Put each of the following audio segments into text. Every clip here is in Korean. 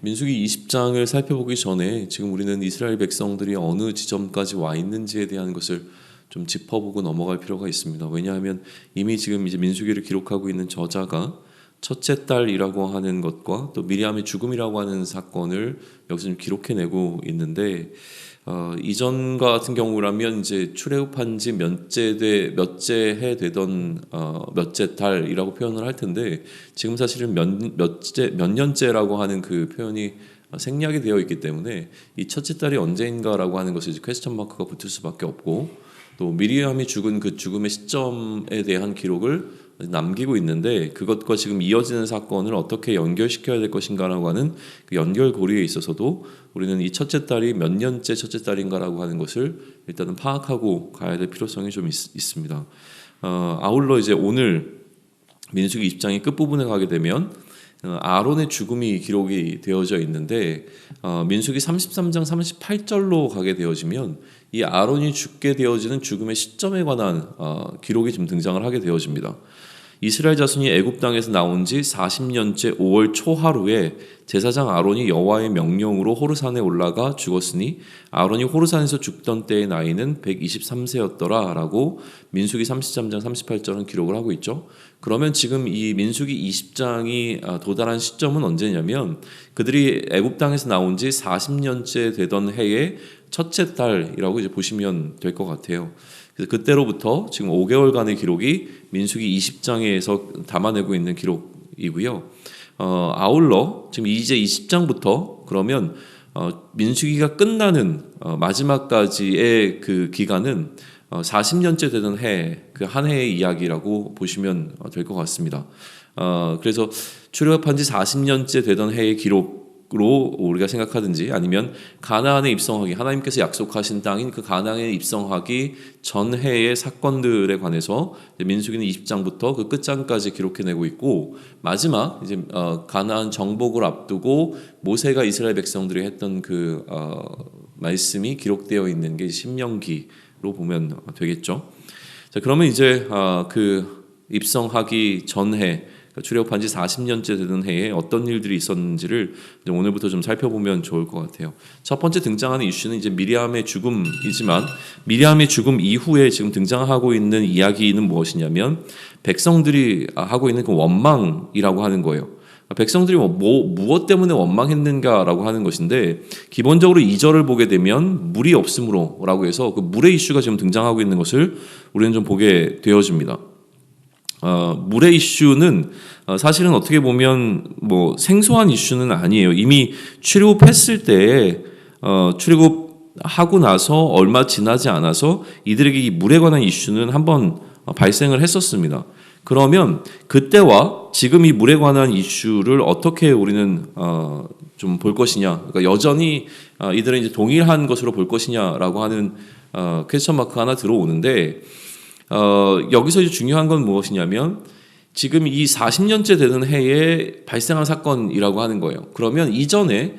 민수기 20장을 살펴보기 전에 지금 우리는 이스라엘 백성들이 어느 지점까지 와 있는지에 대한 것을 좀 짚어보고 넘어갈 필요가 있습니다. 왜냐하면 이미 지금 이제 민수기를 기록하고 있는 저자가 첫째 딸이라고 하는 것과 또 미리암의 죽음이라고 하는 사건을 여기서 좀 기록해내고 있는데 이전과 같은 경우라면 이제 출애굽한 지 몇째 해 되던 몇째 달이라고 표현을 할 텐데 지금 사실은 몇 년째라고 하는 그 표현이 생략이 되어 있기 때문에 이 첫째 달이 언제인가라고 하는 것이 이제 퀘스천 마크가 붙을 수밖에 없고 또 미리암이 죽은 그 죽음의 시점에 대한 기록을 남기고 있는데 그것과 지금 이어지는 사건을 어떻게 연결시켜야 될 것인가라고 하는 그 연결고리에 있어서도 우리는 이 첫째 딸이 몇 년째 첫째 딸인가라고 하는 것을 일단은 파악하고 가야 될 필요성이 좀 있습니다. 아울러 이제 오늘 민수기 20장의 끝부분에 가게 되면 아론의 죽음이 기록이 되어져 있는데 민수기 33장 38절로 가게 되어지면 이 아론이 죽게 되어지는 죽음의 시점에 관한 기록이 좀 등장을 하게 되어집니다. 이스라엘 자손이 애굽 땅에서 나온 지 40년째 5월 초하루에 제사장 아론이 여호와의 명령으로 호르산에 올라가 죽었으니 아론이 호르산에서 죽던 때의 나이는 123세였더라 라고 민수기 33장 38절은 기록을 하고 있죠. 그러면 지금 이 민수기 20장이 도달한 시점은 언제냐면 그들이 애굽 땅에서 나온 지 40년째 되던 해의 첫째 달이라고 이제 보시면 될 것 같아요. 그래서 그때로부터 지금 5개월간의 기록이 민수기 20장에서 담아내고 있는 기록이고요. 아울러 지금 이제 20장부터 그러면 민수기가 끝나는 마지막까지의 그 기간은 40년째 되던 해, 그 한 해의 이야기라고 보시면 될 것 같습니다. 그래서 출애굽한 지 40년째 되던 해의 기록으로 우리가 생각하든지 아니면 가나안에 입성하기, 하나님께서 약속하신 땅인 그 가나안에 입성하기 전 해의 사건들에 관해서 민수기는 20장부터 그 끝장까지 기록해내고 있고 마지막 이제 가나안 정복을 앞두고 모세가 이스라엘 백성들이 했던 그 말씀이 기록되어 있는 게 신명기로 보면 되겠죠. 자, 그러면 이제 그 입성하기 전해 출애굽한 지 40년째 되는 해에 어떤 일들이 있었는지를 오늘부터 좀 살펴보면 좋을 것 같아요. 첫 번째 등장하는 이슈는 이제 미리암의 죽음이지만 미리암의 죽음 이후에 지금 등장하고 있는 이야기는 무엇이냐면 백성들이 하고 있는 그 원망이라고 하는 거예요. 백성들이 무엇 때문에 원망했는가라고 하는 것인데 기본적으로 2절을 보게 되면 물이 없음으로라고 해서 그 물의 이슈가 지금 등장하고 있는 것을 우리는 좀 보게 되어집니다. 물의 이슈는 사실은 어떻게 보면 뭐 생소한 이슈는 아니에요. 이미 출애굽했을 때 출애굽하고 나서 얼마 지나지 않아서 이들에게 이 물에 관한 이슈는 한번 발생을 했었습니다. 그러면 그때와 지금 이 물에 관한 이슈를 어떻게 우리는 좀 볼 것이냐, 그러니까 여전히 이들은 이제 동일한 것으로 볼 것이냐라고 하는 퀘스천 마크 하나 들어오는데. 여기서 이제 중요한 건 무엇이냐면 지금 이 40년째 되는 해에 발생한 사건이라고 하는 거예요. 그러면 이전에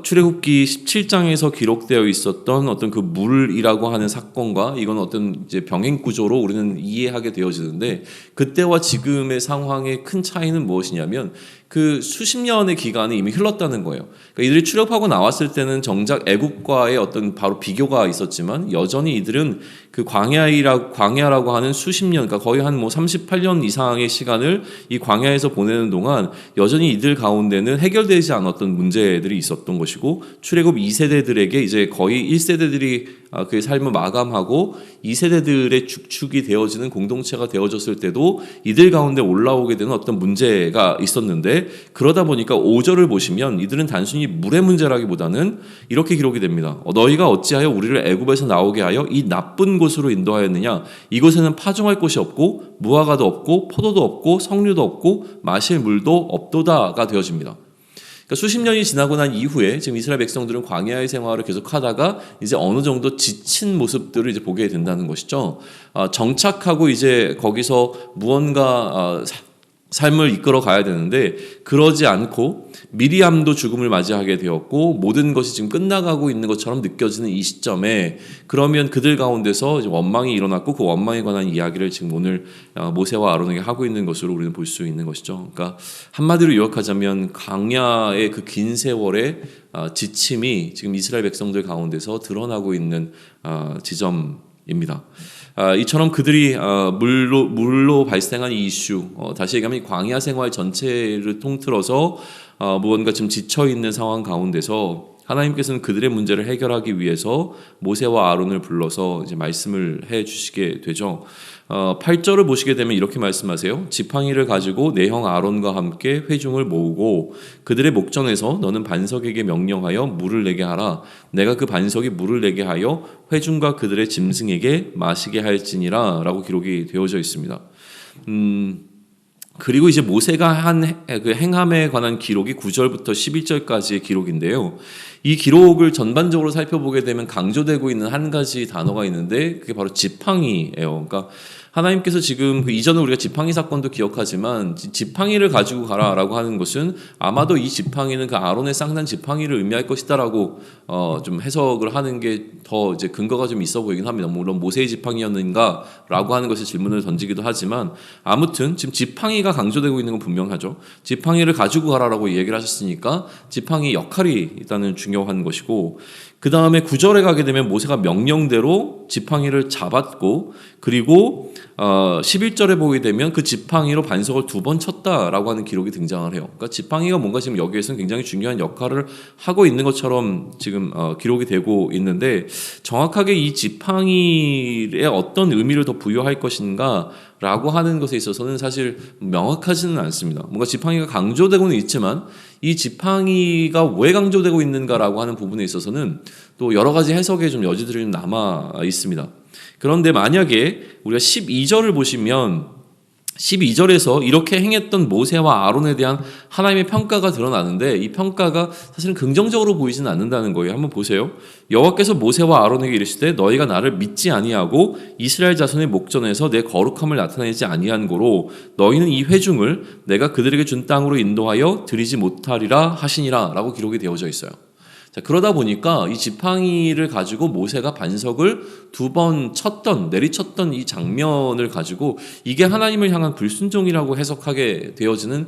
출애굽기 17장에서 기록되어 있었던 어떤 그 물이라고 하는 사건과 이건 어떤 이제 병행 구조로 우리는 이해하게 되어지는데 그때와 지금의 상황의 큰 차이는 무엇이냐면 그 수십 년의 기간이 이미 흘렀다는 거예요. 그러니까 이들이 출애굽하고 나왔을 때는 정작 애굽과의 어떤 바로 비교가 있었지만 여전히 이들은 그 광야라고 하는 수십 년, 그러니까 거의 한 뭐 38년 이상의 시간을 이 광야에서 보내는 동안 여전히 이들 가운데는 해결되지 않았던 문제들이 있었던 것이고 출애굽 2세대들에게 이제 거의 1세대들이 그의 삶을 마감하고 2세대들의 축축이 되어지는 공동체가 되어졌을 때도 이들 가운데 올라오게 되는 어떤 문제가 있었는데 그러다 보니까 5절을 보시면 이들은 단순히 물의 문제라기보다는 이렇게 기록이 됩니다. 너희가 어찌하여 우리를 애굽에서 나오게 하여 이 나쁜 곳으로 인도하였느냐. 이곳에는 파종할 곳이 없고 무화과도 없고 포도도 없고 석류도 없고 마실 물도 없도다가 되어집니다. 그러니까 수십 년이 지나고 난 이후에 지금 이스라엘 백성들은 광야의 생활을 계속하다가 이제 어느 정도 지친 모습들을 이제 보게 된다는 것이죠. 정착하고 이제 거기서 무언가 삶을 이끌어 가야 되는데 그러지 않고 미리암도 죽음을 맞이하게 되었고 모든 것이 지금 끝나가고 있는 것처럼 느껴지는 이 시점에 그러면 그들 가운데서 원망이 일어났고 그 원망에 관한 이야기를 지금 오늘 모세와 아론에게 하고 있는 것으로 우리는 볼 수 있는 것이죠. 그러니까 한마디로 요약하자면 광야의 그 긴 세월의 지침이 지금 이스라엘 백성들 가운데서 드러나고 있는 지점입니다. 이처럼 그들이 물로 발생한 이 이슈, 다시 얘기하면 광야 생활 전체를 통틀어서 무언가 좀 지쳐 있는 상황 가운데서 하나님께서는 그들의 문제를 해결하기 위해서 모세와 아론을 불러서 이제 말씀을 해 주시게 되죠. 8절을 보시게 되면 이렇게 말씀하세요. 지팡이를 가지고 내 형 아론과 함께 회중을 모으고 그들의 목전에서 너는 반석에게 명령하여 물을 내게 하라. 내가 그 반석이 물을 내게 하여 회중과 그들의 짐승에게 마시게 할지니라 라고 기록이 되어져 있습니다. 그리고 이제 모세가 한 그 행함에 관한 기록이 9절부터 11절까지의 기록인데요. 이 기록을 전반적으로 살펴보게 되면 강조되고 있는 한 가지 단어가 있는데 그게 바로 지팡이예요. 그러니까 하나님께서 지금 그 이전에 우리가 지팡이 사건도 기억하지만 지팡이를 가지고 가라라고 하는 것은 아마도 이 지팡이는 그 아론의 쌍난 지팡이를 의미할 것이다라고 좀 해석을 하는 게 더 이제 근거가 좀 있어 보이긴 합니다. 물론 모세의 지팡이였는가라고 하는 것에 질문을 던지기도 하지만 아무튼 지금 지팡이가 강조되고 있는 건 분명하죠. 지팡이를 가지고 가라라고 얘기를 하셨으니까 지팡이 역할이 일단은 중요한 것이고 그 다음에 9절에 가게 되면 모세가 명령대로 지팡이를 잡았고 그리고 11절에 보게 되면 그 지팡이로 반석을 2번 쳤다라고 하는 기록이 등장을 해요. 그러니까 지팡이가 뭔가 지금 여기에서는 굉장히 중요한 역할을 하고 있는 것처럼 지금 기록이 되고 있는데 정확하게 이 지팡이에 어떤 의미를 더 부여할 것인가 라고 하는 것에 있어서는 사실 명확하지는 않습니다. 뭔가 지팡이가 강조되고는 있지만 이 지팡이가 왜 강조되고 있는가라고 하는 부분에 있어서는 또 여러 가지 해석의 좀 여지들이 좀 남아 있습니다. 그런데 만약에 우리가 12절을 보시면 12절에서 이렇게 행했던 모세와 아론에 대한 하나님의 평가가 드러나는데 이 평가가 사실은 긍정적으로 보이지는 않는다는 거예요. 한번 보세요. 여호와께서 모세와 아론에게 이르시되 너희가 나를 믿지 아니하고 이스라엘 자손의 목전에서 내 거룩함을 나타내지 아니한 고로 너희는 이 회중을 내가 그들에게 준 땅으로 인도하여 드리지 못하리라 하시니라 라고 기록이 되어져 있어요. 자, 그러다 보니까 이 지팡이를 가지고 모세가 반석을 2번 내리쳤던 이 장면을 가지고 이게 하나님을 향한 불순종이라고 해석하게 되어지는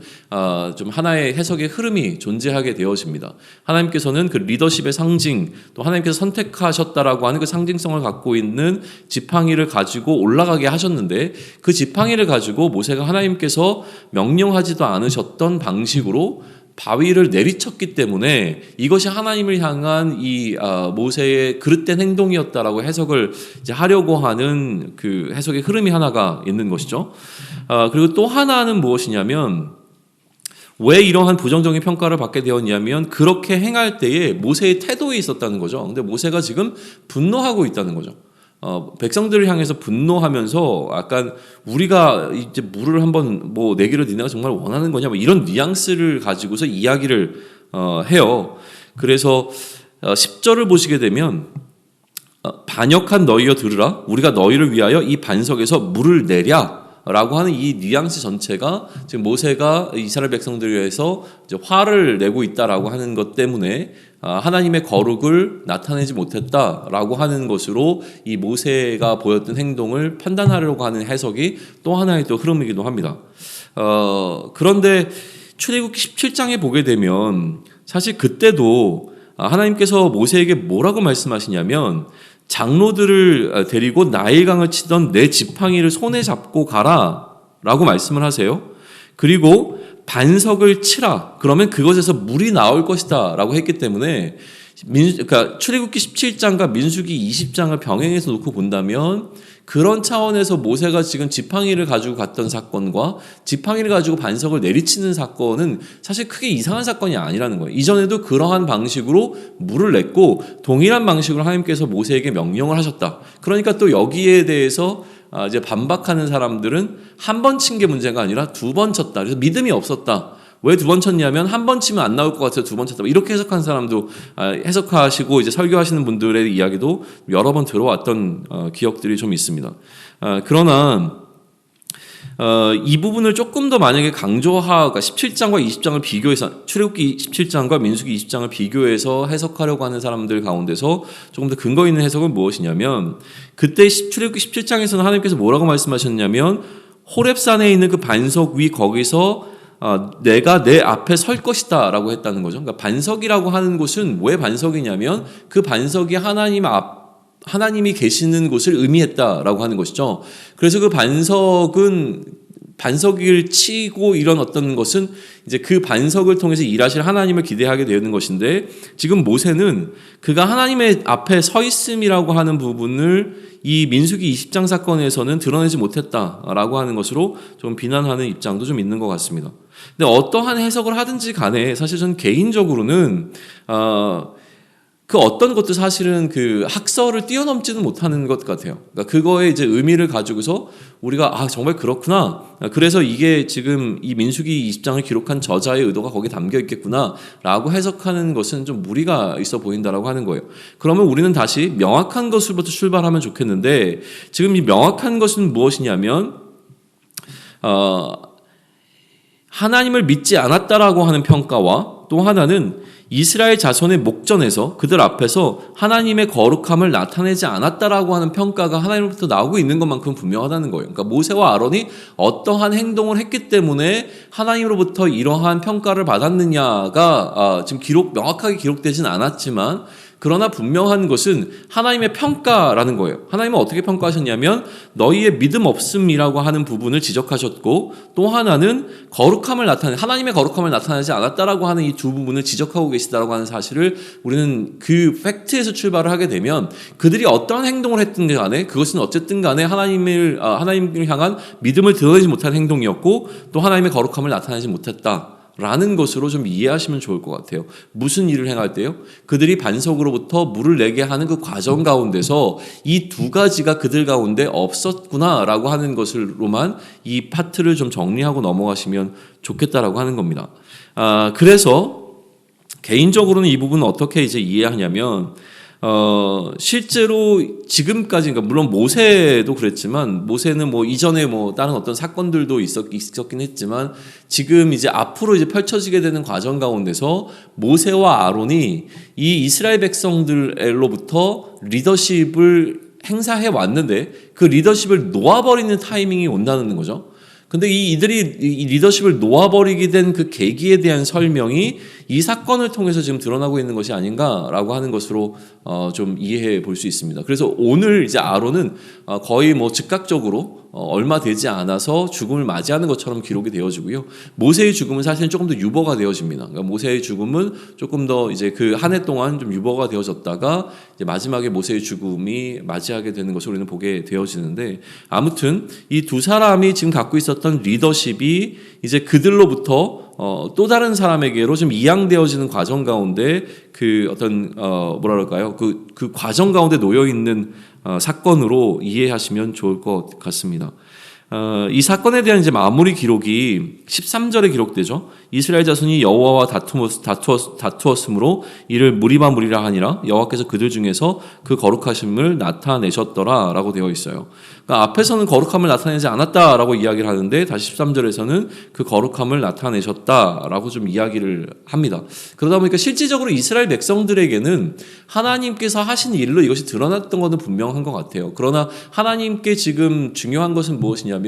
좀 하나의 해석의 흐름이 존재하게 되어집니다. 하나님께서는 그 리더십의 상징 또 하나님께서 선택하셨다라고 하는 그 상징성을 갖고 있는 지팡이를 가지고 올라가게 하셨는데 그 지팡이를 가지고 모세가 하나님께서 명령하지도 않으셨던 방식으로 바위를 내리쳤기 때문에 이것이 하나님을 향한 이 모세의 그릇된 행동이었다라고 해석을 이제 하려고 하는 그 해석의 흐름이 하나가 있는 것이죠. 그리고 또 하나는 무엇이냐면 왜 이러한 부정적인 평가를 받게 되었냐면 그렇게 행할 때에 모세의 태도에 있었다는 거죠. 근데 모세가 지금 분노하고 있다는 거죠. 백성들을 향해서 분노하면서 약간 우리가 이제 물을 한번 뭐 내기를 니네가 정말 원하는 거냐 뭐 이런 뉘앙스를 가지고서 이야기를 해요. 그래서 10절을 보시게 되면 반역한 너희여 들으라 우리가 너희를 위하여 이 반석에서 물을 내랴 라고 하는 이 뉘앙스 전체가 지금 모세가 이스라엘 백성들을 위해서 이제 화를 내고 있다라고 하는 것 때문에 하나님의 거룩을 나타내지 못했다라고 하는 것으로 이 모세가 보였던 행동을 판단하려고 하는 해석이 또 하나의 또 흐름이기도 합니다. 그런데 출애굽기 17장에 보게 되면 사실 그때도 하나님께서 모세에게 뭐라고 말씀하시냐면 장로들을 데리고 나일강을 치던 내 지팡이를 손에 잡고 가라 라고 말씀을 하세요. 그리고 반석을 치라. 그러면 그것에서 물이 나올 것이다 라고 했기 때문에 그러니까 출애굽기 17장과 민수기 20장을 병행해서 놓고 본다면 그런 차원에서 모세가 지금 지팡이를 가지고 갔던 사건과 지팡이를 가지고 반석을 내리치는 사건은 사실 크게 이상한 사건이 아니라는 거예요. 이전에도 그러한 방식으로 물을 냈고 동일한 방식으로 하나님께서 모세에게 명령을 하셨다. 그러니까 또 여기에 대해서 이제 반박하는 사람들은 한 번 친 게 문제가 아니라 2번 쳤다. 그래서 믿음이 없었다. 왜 2번 쳤냐면 한 번 치면 안 나올 것 같아서 2번 쳤다. 이렇게 해석한 사람도 해석하시고 이제 설교하시는 분들의 이야기도 여러 번 들어왔던 기억들이 좀 있습니다. 그러나 이 부분을 조금 더 만약에 강조하가 17장과 20장을 비교해서 출애굽기 17장과 민수기 20장을 비교해서 해석하려고 하는 사람들 가운데서 조금 더 근거 있는 해석은 무엇이냐면 그때 출애굽기 17장에서는 하나님께서 뭐라고 말씀하셨냐면 호렙산에 있는 그 반석 위 거기서 내가 내 앞에 설 것이다 라고 했다는 거죠. 그러니까 반석이라고 하는 곳은 왜 반석이냐면 그 반석이 하나님이 계시는 곳을 의미했다라고 하는 것이죠. 그래서 그 반석을 치고 이런 어떤 것은 이제 그 반석을 통해서 일하실 하나님을 기대하게 되는 것인데 지금 모세는 그가 하나님의 앞에 서 있음이라고 하는 부분을 이 민수기 20장 사건에서는 드러내지 못했다라고 하는 것으로 좀 비난하는 입장도 좀 있는 것 같습니다. 근데 어떠한 해석을 하든지 간에 사실 저는 개인적으로는 그 어떤 것도 사실은 그 학설을 뛰어넘지는 못하는 것 같아요. 그러니까 그거의 이제 의미를 가지고서 우리가 정말 그렇구나. 그래서 이게 지금 이 민수기 20장을 기록한 저자의 의도가 거기에 담겨 있겠구나라고 해석하는 것은 좀 무리가 있어 보인다라고 하는 거예요. 그러면 우리는 다시 명확한 것으로부터 출발하면 좋겠는데 지금 이 명확한 것은 무엇이냐면 하나님을 믿지 않았다라고 하는 평가와 또 하나는 이스라엘 자손의 목전에서 그들 앞에서 하나님의 거룩함을 나타내지 않았다라고 하는 평가가 하나님으로부터 나오고 있는 것만큼 분명하다는 거예요. 그러니까 모세와 아론이 어떠한 행동을 했기 때문에 하나님으로부터 이러한 평가를 받았느냐가 지금 명확하게 기록되진 않았지만 그러나 분명한 것은 하나님의 평가라는 거예요. 하나님은 어떻게 평가하셨냐면 너희의 믿음 없음이라고 하는 부분을 지적하셨고 또 하나는 하나님의 거룩함을 나타내지 않았다라고 하는 이 두 부분을 지적하고 계시다라고 하는 사실을 우리는 그 팩트에서 출발을 하게 되면 그들이 어떠한 행동을 했든 간에 그것은 어쨌든 간에 하나님을 향한 믿음을 드러내지 못한 행동이었고 또 하나님의 거룩함을 나타내지 못했다. 라는 것으로 좀 이해하시면 좋을 것 같아요. 무슨 일을 행할 때요? 그들이 반석으로부터 물을 내게 하는 그 과정 가운데서 이 두 가지가 그들 가운데 없었구나라고 하는 것으로만 이 파트를 좀 정리하고 넘어가시면 좋겠다라고 하는 겁니다. 그래서 개인적으로는 이 부분은 어떻게 이제 이해하냐면 실제로 지금까지, 그러니까 물론 모세도 그랬지만, 모세는 이전에 다른 어떤 사건들도 있었긴 했지만, 지금 이제 앞으로 이제 펼쳐지게 되는 과정 가운데서 모세와 아론이 이 이스라엘 백성들로부터 리더십을 행사해 왔는데, 그 리더십을 놓아버리는 타이밍이 온다는 거죠. 근데 이들이 이 리더십을 놓아버리게 된 그 계기에 대한 설명이 이 사건을 통해서 지금 드러나고 있는 것이 아닌가라고 하는 것으로 좀 이해해 볼 수 있습니다. 그래서 오늘 이제 아론은 거의 즉각적으로 얼마 되지 않아서 죽음을 맞이하는 것처럼 기록이 되어지고요. 모세의 죽음은 사실은 조금 더 유보가 되어집니다. 그러니까 모세의 죽음은 조금 더 이제 그 한 해 동안 좀 유보가 되어졌다가 이제 마지막에 모세의 죽음이 맞이하게 되는 것을 우리는 보게 되어지는데 아무튼 이 두 사람이 지금 갖고 있었던 리더십이 이제 그들로부터 또 다른 사람에게로 좀 이양되어지는 과정 가운데 그 어떤 뭐랄까요? 그 과정 가운데 놓여 있는 사건으로 이해하시면 좋을 것 같습니다. 이 사건에 대한 이제 마무리 기록이 13절에 기록되죠. 이스라엘 자손이 여호와와 다투었으므로 이를 무리라 하니라 여호와께서 그들 중에서 그 거룩하심을 나타내셨더라라고 되어 있어요. 그러니까 앞에서는 거룩함을 나타내지 않았다라고 이야기를 하는데 다시 13절에서는 그 거룩함을 나타내셨다라고 좀 이야기를 합니다. 그러다 보니까 실질적으로 이스라엘 백성들에게는 하나님께서 하신 일로 이것이 드러났던 것은 분명한 것 같아요. 그러나 하나님께 지금 중요한 것은 무엇이냐면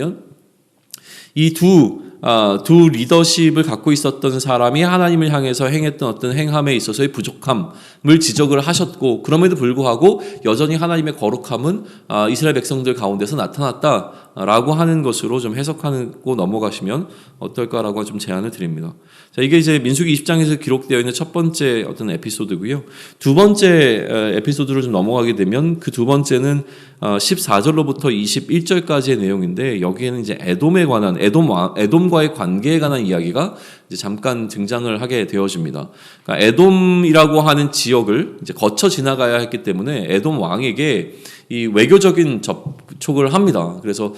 이 두 리더십을 갖고 있었던 사람이 하나님을 향해서 행했던 어떤 행함에 있어서의 부족함을 지적을 하셨고 그럼에도 불구하고 여전히 하나님의 거룩함은 이스라엘 백성들 가운데서 나타났다라고 하는 것으로 좀 해석하고 넘어가시면 어떨까라고 좀 제안을 드립니다. 자, 이게 이제 민수기 20장에서 기록되어 있는 첫 번째 어떤 에피소드고요. 두 번째 에피소드로 좀 넘어가게 되면 그 두 번째는 14절로부터 21절까지의 내용인데 여기에는 이제 에돔에 관한 에돔과의 관계에 관한 이야기가 이제 잠깐 등장을 하게 되어집니다. 그러니까 에돔이라고 하는 지역을 이제 거쳐 지나가야 했기 때문에 에돔 왕에게 이 외교적인 접촉을 합니다. 그래서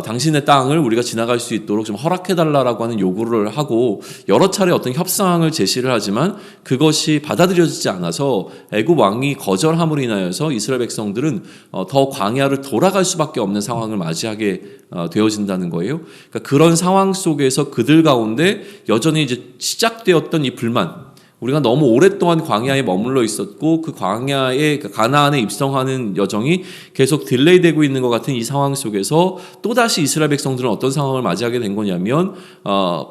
당신의 땅을 우리가 지나갈 수 있도록 좀 허락해달라라고 하는 요구를 하고 여러 차례 어떤 협상을 제시를 하지만 그것이 받아들여지지 않아서 애굽 왕이 거절함으로 인하여서 이스라엘 백성들은 더 광야를 돌아갈 수밖에 없는 상황을 맞이하게 되어진다는 거예요. 그러니까 그런 상황 속에서 그들 가운데 여전히 이제 시작되었던 이 불만, 우리가 너무 오랫동안 광야에 머물러 있었고 그 광야에 가나안에 입성하는 여정이 계속 딜레이되고 있는 것 같은 이 상황 속에서 또다시 이스라엘 백성들은 어떤 상황을 맞이하게 된 거냐면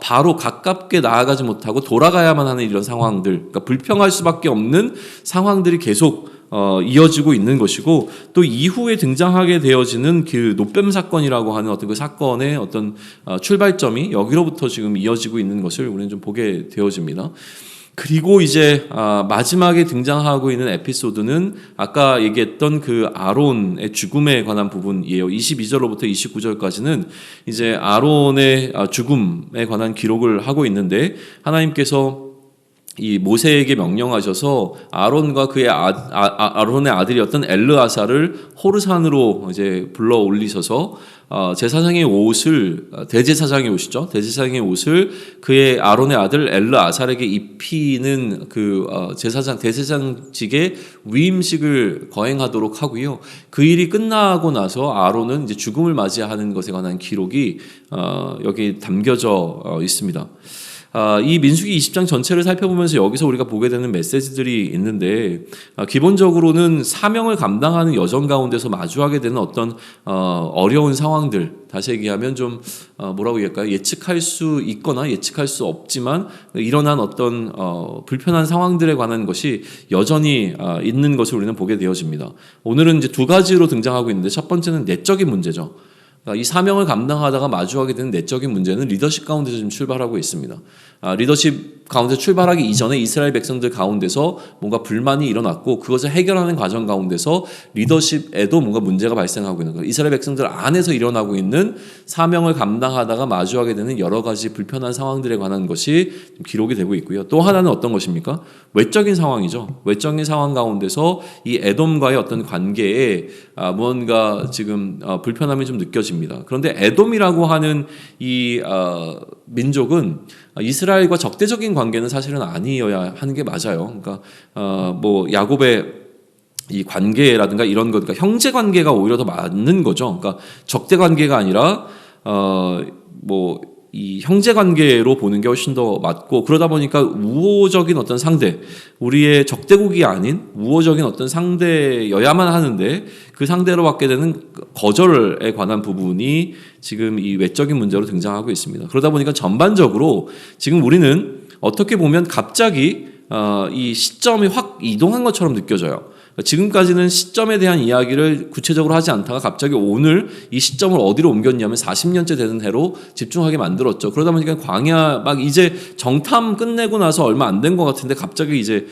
바로 가깝게 나아가지 못하고 돌아가야만 하는 이런 상황들, 그러니까 불평할 수밖에 없는 상황들이 계속 이어지고 있는 것이고, 또 이후에 등장하게 되어지는 그 노뱀 사건이라고 하는 어떤 그 사건의 어떤 출발점이 여기로부터 지금 이어지고 있는 것을 우리는 좀 보게 되어집니다. 그리고 이제 마지막에 등장하고 있는 에피소드는 아까 얘기했던 그 아론의 죽음에 관한 부분이에요. 22절로부터 29절까지는 이제 아론의 죽음에 관한 기록을 하고 있는데, 하나님께서 이 모세에게 명령하셔서 아론과 그의 아론의 아들이었던 엘르아사를 호르산으로 이제 불러 올리셔서 제사장의 옷을, 대제사장의 옷이죠. 대제사장의 옷을 그의 아론의 아들 엘르아살에게 입히는 그 대제사장직의 위임식을 거행하도록 하고요. 그 일이 끝나고 나서 아론은 이제 죽음을 맞이하는 것에 관한 기록이 여기 담겨져 있습니다. 이 민수기 20장 전체를 살펴보면서 여기서 우리가 보게 되는 메시지들이 있는데, 기본적으로는 사명을 감당하는 여정 가운데서 마주하게 되는 어떤 어려운 상황들, 다시 얘기하면 좀 뭐라고 얘기할까요? 예측할 수 있거나 예측할 수 없지만 일어난 어떤 불편한 상황들에 관한 것이 여전히 있는 것을 우리는 보게 되어집니다. 오늘은 이제 두 가지로 등장하고 있는데, 첫 번째는 내적인 문제죠. 이 사명을 감당하다가 마주하게 되는 내적인 문제는 리더십 가운데서 좀 출발하고 있습니다. 리더십 가운데 출발하기 이전에 이스라엘 백성들 가운데서 뭔가 불만이 일어났고 그것을 해결하는 과정 가운데서 리더십에도 뭔가 문제가 발생하고 있는 거예요. 이스라엘 백성들 안에서 일어나고 있는 사명을 감당하다가 마주하게 되는 여러 가지 불편한 상황들에 관한 것이 기록이 되고 있고요. 또 하나는 어떤 것입니까? 외적인 상황이죠. 외적인 상황 가운데서 이 에돔과의 어떤 관계에 무언가 지금 불편함이 좀 느껴집니다. 그런데 에돔이라고 하는 이 민족은 이스라엘과 적대적인 관계는 사실은 아니어야 하는 게 맞아요. 그러니까 뭐 야곱의 이 관계라든가 이런 것, 그러니까 형제 관계가 오히려 더 맞는 거죠. 그러니까 적대 관계가 아니라 뭐 이 형제 관계로 보는 게 훨씬 더 맞고, 그러다 보니까 우호적인 어떤 상대, 우리의 적대국이 아닌 우호적인 어떤 상대여야만 하는데 그 상대로 받게 되는 거절에 관한 부분이 지금 이 외적인 문제로 등장하고 있습니다. 그러다 보니까 전반적으로 지금 우리는 어떻게 보면 갑자기 이 시점이 확 이동한 것처럼 느껴져요. 지금까지는 시점에 대한 이야기를 구체적으로 하지 않다가 갑자기 오늘 이 시점을 어디로 옮겼냐면 40년째 되는 해로 집중하게 만들었죠. 그러다 보니까 광야 막 이제 정탐 끝내고 나서 얼마 안 된 것 같은데 갑자기 이제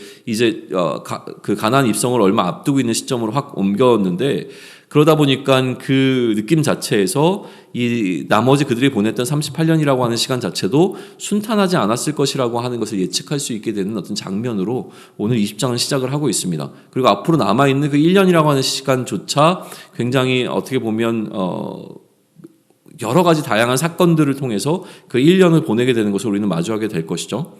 그 가나안 입성을 얼마 앞두고 있는 시점으로 확 옮겼는데, 그러다 보니까 그 느낌 자체에서 이 나머지 그들이 보냈던 38년이라고 하는 시간 자체도 순탄하지 않았을 것이라고 하는 것을 예측할 수 있게 되는 어떤 장면으로 오늘 20장을 시작을 하고 있습니다. 그리고 앞으로 남아있는 그 1년이라고 하는 시간조차 굉장히 어떻게 보면 여러 가지 다양한 사건들을 통해서 그 1년을 보내게 되는 것을 우리는 마주하게 될 것이죠.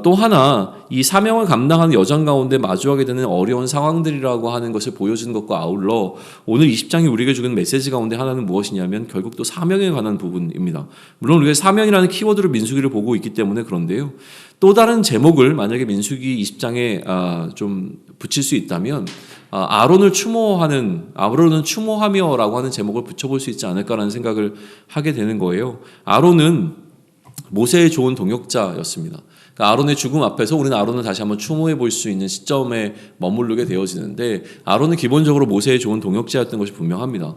또 하나, 이 사명을 감당하는 여정 가운데 마주하게 되는 어려운 상황들이라고 하는 것을 보여주는 것과 아울러 오늘 20장이 우리에게 주는 메시지 가운데 하나는 무엇이냐면 결국 또 사명에 관한 부분입니다. 물론 우리가 사명이라는 키워드로 민수기를 보고 있기 때문에 그런데요, 또 다른 제목을 만약에 민수기 20장에 좀 붙일 수 있다면 아론은 추모하며라고 하는 제목을 붙여볼 수 있지 않을까라는 생각을 하게 되는 거예요. 아론은 모세의 좋은 동역자였습니다. 그러니까 아론의 죽음 앞에서 우리는 아론을 다시 한번 추모해 볼 수 있는 시점에 머무르게 되어지는데, 아론은 기본적으로 모세의 좋은 동역자였던 것이 분명합니다.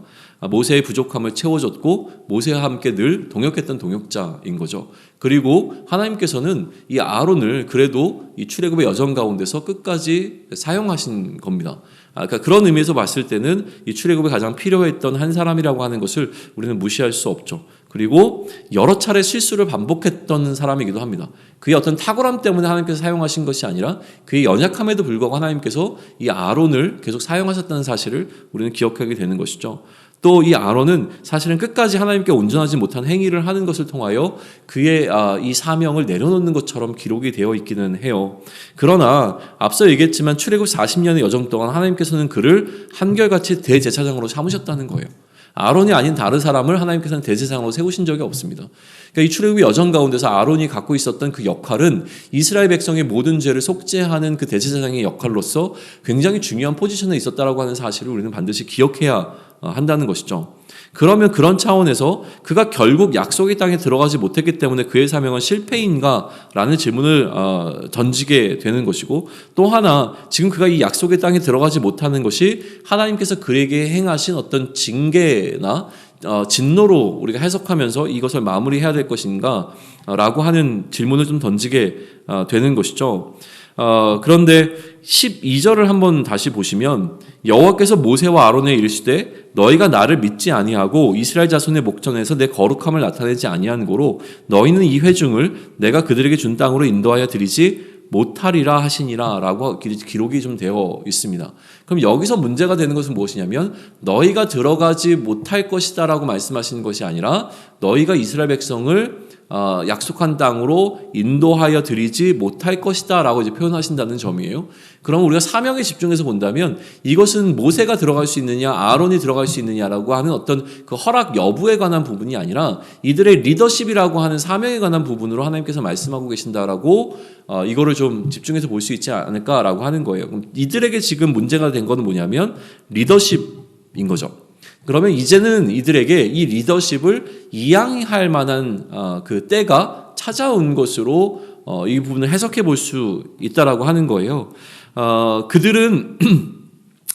모세의 부족함을 채워줬고 모세와 함께 늘 동역했던 동역자인 거죠. 그리고 하나님께서는 이 아론을 그래도 이 출애굽의 여정 가운데서 끝까지 사용하신 겁니다. 그러니까 그런 의미에서 봤을 때는 이 출애굽에 가장 필요했던 한 사람이라고 하는 것을 우리는 무시할 수 없죠. 그리고 여러 차례 실수를 반복했던 사람이기도 합니다. 그의 어떤 탁월함 때문에 하나님께서 사용하신 것이 아니라 그의 연약함에도 불구하고 하나님께서 이 아론을 계속 사용하셨다는 사실을 우리는 기억하게 되는 것이죠. 또 이 아론은 사실은 끝까지 하나님께 온전하지 못한 행위를 하는 것을 통하여 그의 이 사명을 내려놓는 것처럼 기록이 되어 있기는 해요. 그러나 앞서 얘기했지만 출애굽 40년의 여정 동안 하나님께서는 그를 한결같이 대제사장으로 삼으셨다는 거예요. 아론이 아닌 다른 사람을 하나님께서는 대제사장으로 세우신 적이 없습니다. 그러니까 이 출애굽의 여정 가운데서 아론이 갖고 있었던 그 역할은 이스라엘 백성의 모든 죄를 속죄하는 그 대제사장의 역할로서 굉장히 중요한 포지션에 있었다라고 하는 사실을 우리는 반드시 기억해야 한다는 것이죠. 그러면 그런 차원에서 그가 결국 약속의 땅에 들어가지 못했기 때문에 그의 사명은 실패인가? 라는 질문을 던지게 되는 것이고, 또 하나 지금 그가 이 약속의 땅에 들어가지 못하는 것이 하나님께서 그에게 행하신 어떤 징계나 진노로 우리가 해석하면서 이것을 마무리해야 될 것인가? 라고 하는 질문을 좀 던지게 되는 것이죠. 그런데 12절을 한번 다시 보시면 여호와께서 모세와 아론에 이르시되 너희가 나를 믿지 아니하고 이스라엘 자손의 목전에서 내 거룩함을 나타내지 아니한 고로 너희는 이 회중을 내가 그들에게 준 땅으로 인도하여 드리지 못하리라 하시니라 라고 기록이 좀 되어 있습니다. 그럼 여기서 문제가 되는 것은 무엇이냐면 너희가 들어가지 못할 것이다 라고 말씀하시는 것이 아니라 너희가 이스라엘 백성을 약속한 땅으로 인도하여 드리지 못할 것이다 라고 이제 표현하신다는 점이에요. 그럼 우리가 사명에 집중해서 본다면 이것은 모세가 들어갈 수 있느냐 아론이 들어갈 수 있느냐라고 하는 어떤 그 허락 여부에 관한 부분이 아니라 이들의 리더십이라고 하는 사명에 관한 부분으로 하나님께서 말씀하고 계신다라고 이거를 좀 집중해서 볼 수 있지 않을까라고 하는 거예요. 그럼 이들에게 지금 문제가 된 건 뭐냐면 리더십인 거죠. 그러면 이제는 이들에게 이 리더십을 이양할 만한 그 때가 찾아온 것으로 이 부분을 해석해 볼 수 있다라고 하는 거예요. 그들은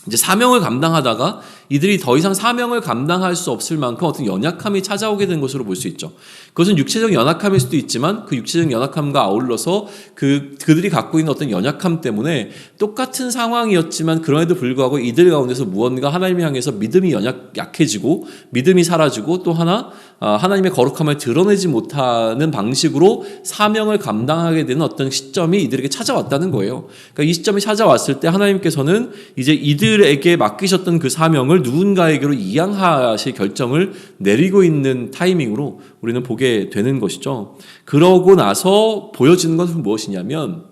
이제 사명을 감당하다가 이들이 더 이상 사명을 감당할 수 없을 만큼 어떤 연약함이 찾아오게 된 것으로 볼 수 있죠. 그것은 육체적 연약함일 수도 있지만 그 육체적 연약함과 아울러서 그들이 갖고 있는 어떤 연약함 때문에 똑같은 상황이었지만 그럼에도 불구하고 이들 가운데서 무언가 하나님을 향해서 믿음이 약해지고 믿음이 사라지고 또 하나 하나님의 거룩함을 드러내지 못하는 방식으로 사명을 감당하게 되는 어떤 시점이 이들에게 찾아왔다는 거예요. 그러니까 이 시점이 찾아왔을 때 하나님께서는 이제 이들에게 맡기셨던 그 사명을 누군가에게로 이양하실 결정을 내리고 있는 타이밍으로 우리는 보게 되는 것이죠. 그러고 나서 보여지는 것은 무엇이냐면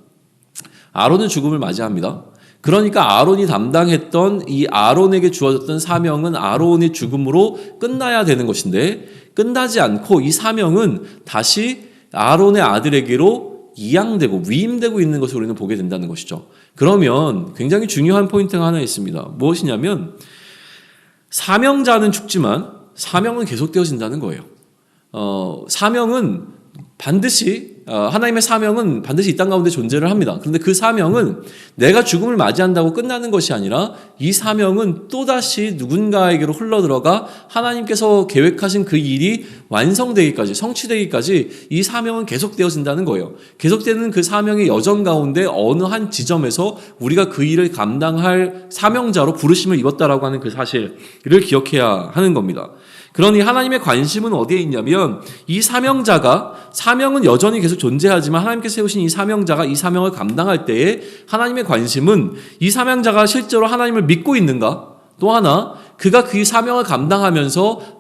아론은 죽음을 맞이합니다. 그러니까 아론이 담당했던 이 아론에게 주어졌던 사명은 아론의 죽음으로 끝나야 되는 것인데 끝나지 않고 이 사명은 다시 아론의 아들에게로 이양되고 위임되고 있는 것을 우리는 보게 된다는 것이죠. 그러면 굉장히 중요한 포인트가 하나 있습니다. 무엇이냐면 사명자는 죽지만 사명은 계속되어진다는 거예요. 사명은 반드시 하나님의 사명은 반드시 이 땅 가운데 존재를 합니다. 그런데 그 사명은 내가 죽음을 맞이한다고 끝나는 것이 아니라 이 사명은 또다시 누군가에게로 흘러들어가 하나님께서 계획하신 그 일이 완성되기까지 성취되기까지 이 사명은 계속되어진다는 거예요. 계속되는 그 사명의 여정 가운데 어느 한 지점에서 우리가 그 일을 감당할 사명자로 부르심을 입었다라고 하는 그 사실을 기억해야 하는 겁니다. 그러니 하나님의 관심은 어디에 있냐면 이 사명은 여전히 계속 존재하지만 하나님께서 세우신 이 사명자가 이 사명을 감당할 때에 하나님의 관심은 이 사명자가 실제로 하나님을 믿고 있는가? 또 하나 그가 그 사명을 감당하면서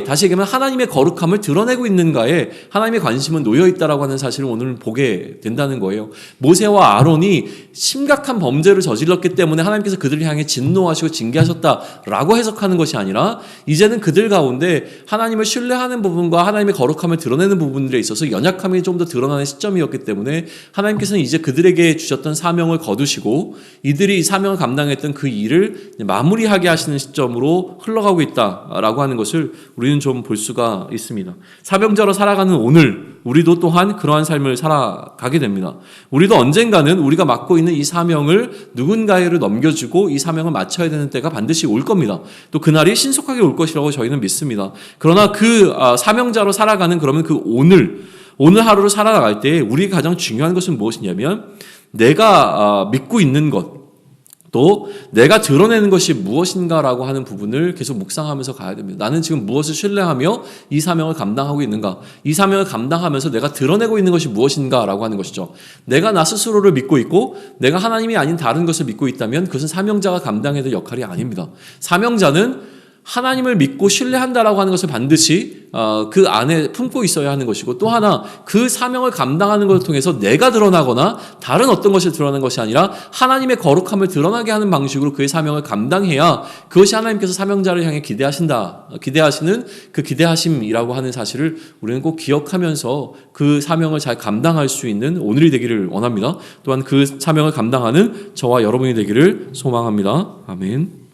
다시 얘기하면 하나님의 거룩함을 드러내고 있는가에 하나님의 관심은 놓여있다라고 하는 사실을 오늘 보게 된다는 거예요. 모세와 아론이 심각한 범죄를 저질렀기 때문에 하나님께서 그들을 향해 진노하시고 징계하셨다라고 해석하는 것이 아니라 이제는 그들 가운데 하나님을 신뢰하는 부분과 하나님의 거룩함을 드러내는 부분들에 있어서 연약함이 좀 더 드러나는 시점이었기 때문에 하나님께서는 이제 그들에게 주셨던 사명을 거두시고 이들이 이 사명을 감당했던 그 일을 마무리하게 하시는 시점으로 흘러가고 있다라고 하는 것을 우리는 좀 볼 수가 있습니다. 사명자로 살아가는 오늘 우리도 또한 그러한 삶을 살아가게 됩니다. 우리도 언젠가는 우리가 맡고 있는 이 사명을 누군가에게 넘겨주고 이 사명을 마쳐야 되는 때가 반드시 올 겁니다. 또 그날이 신속하게 올 것이라고 저희는 믿습니다. 그러나 그 사명자로 살아가는 그러면 그 오늘 하루를 살아나갈 때 우리가 가장 중요한 것은 무엇이냐면 내가 믿고 있는 것, 또 내가 드러내는 것이 무엇인가라고 하는 부분을 계속 묵상하면서 가야 됩니다. 나는 지금 무엇을 신뢰하며 이 사명을 감당하고 있는가? 이 사명을 감당하면서 내가 드러내고 있는 것이 무엇인가라고 하는 것이죠. 내가 나 스스로를 믿고 있고 내가 하나님이 아닌 다른 것을 믿고 있다면 그것은 사명자가 감당해야 될 역할이 아닙니다. 사명자는 하나님을 믿고 신뢰한다라고 하는 것을 반드시 그 안에 품고 있어야 하는 것이고, 또 하나 그 사명을 감당하는 것을 통해서 내가 드러나거나 다른 어떤 것을 드러나는 것이 아니라 하나님의 거룩함을 드러나게 하는 방식으로 그의 사명을 감당해야 그것이 하나님께서 사명자를 향해 기대하시는 그 기대하심이라고 하는 사실을 우리는 꼭 기억하면서 그 사명을 잘 감당할 수 있는 오늘이 되기를 원합니다. 또한 그 사명을 감당하는 저와 여러분이 되기를 소망합니다. 아멘.